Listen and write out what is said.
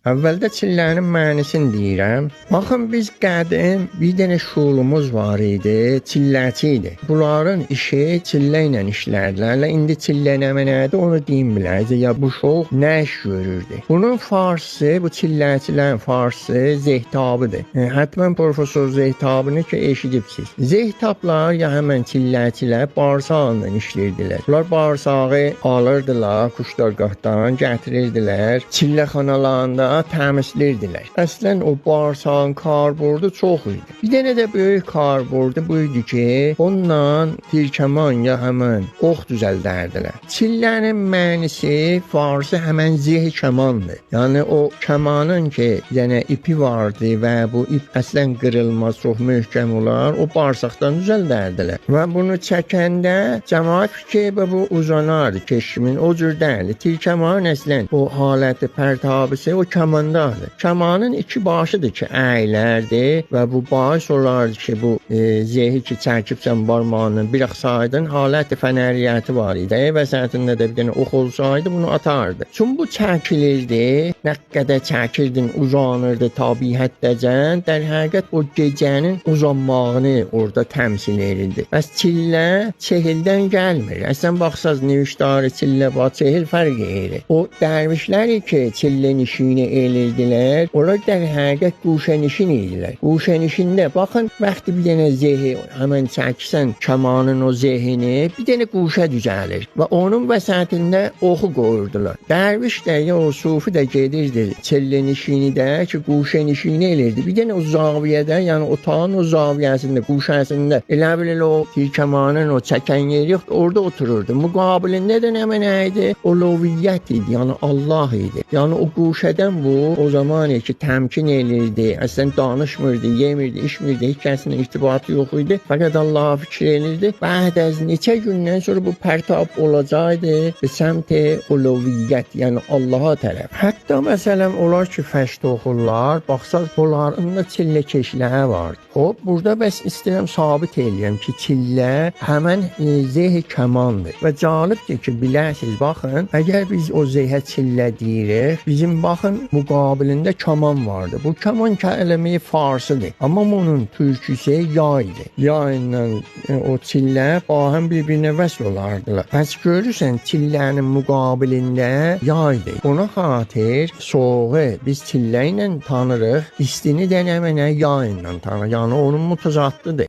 Əvvəldə çillənin mənasını deyirəm. Baxın, biz qədim bir dənə şulumuz var idi, çilləçi idi. Bunların işi çillə ilə işlərdilər. İndi çillə nə mənədir onu deyim biləcək. Ya bu şul nə iş görürdü? Bunun farsı, bu çilləçilərin farsı Zehtabıdır. Hətmən Profesor Zehtabını ki eşidibsiz. Zehtablar ya həmən çilləçilər bağırsağından işləyirdilər. Bunlar bağırsağı alırdılar kuşlargahdan, gətirirdilər, çilləxanalarında təmizləyirdilər. Əslən o bağırsağın karbordu çox idi. Bir dənə də böyük karbordu bu idi ki, onunla tirkəman ya həmən ox düzəldərdilər. Çillənin mənisi farsı həmən zeh kəmandır. Yəni o kəmanın ki, yəni ipi vardı və bu ip əslən qırılmaz, çox möhkəm olar, o bağırsaqdan düzəldərdilər. Və bunu çəkəndə cəmaət fikir bu uzanardı keşimin, o cür deyil. Tirkəmanın əslən o haləti pərtabısı o kəmandadır. Kəmanın iki başıdır ki, əylərdi və bu baş olardı ki, bu zehi ki çəkibsən barmağını bir axsaydın, haləti fənəriyyəti var idi. Vəsətində də bir dənə ox olsaydı bunu atardı. Çünki bu çəkilirdi, nə qədər çəkirdin uzanırdı tabiətdəcən, در həqiqət o gecənin uzanmağını orada təmsil edirdi. Bəs çillə çehildən gəlmir. Əslən baxsaz nevişdarı çillə və çehil fərq edir. O dərvişləri ki çillə nişini eləyirdilər, onlar در həqiqət quşə nişin idilər. Quşə nişində baxın, vaxtı bir dənə zehi həmən çəksən kəmanın o zehini, bir dənə quşə düzəlir və onun vəsətində oxu qoyurdular. Dərviş də ya o sufi də gedirdi çillə nişini də ki quşə nişini elirdi. Bir dənə o zaviyədə, yəni otağın o zaviyəsində, quşəsində elə bil o tirkəmanın o çəkən yeri yoxdur, orada otururdu. Müqabilində də nə mənəydi? Uluhiyyət idi, yəni Allah idi. Yəni o quşədən bu o zaman ki təmkin elirdi. Əslən danışmırdı, yemirdi, içmirdi, heç kəslə irtibatı yox idi. Fəqət Allah'a fikir elirdi. Bə'd az neçə gündən sonra bu pərtab olacaqdı به سمت uluhiyyət, yəni Allah'a tərəf. Hətta məsələn onlar ki fəşd oxurlar, baxsaq onların da çilləkeşləri var. O burada bəs istəyirəm sabit eləyəm ki, çillə həmən zeh kəmandır. Və cəlibdir ki, biləsiniz, baxın, əgər biz o zehə çillə deyirik, bizim baxın müqabilində kaman vardır. Bu kaman kəlməyi farsıdır. Amma onun türküsü yaydır. Yayla o çillə bahəm bir-birinə vəsl olardılar. Bəs görürsən, çillənin müqabilində yaydır. Ona xatir soğuğu biz çillə ilə tanırıq, istini də nə mənə yayla tanırıq. Yəni onun mutazatlıdır.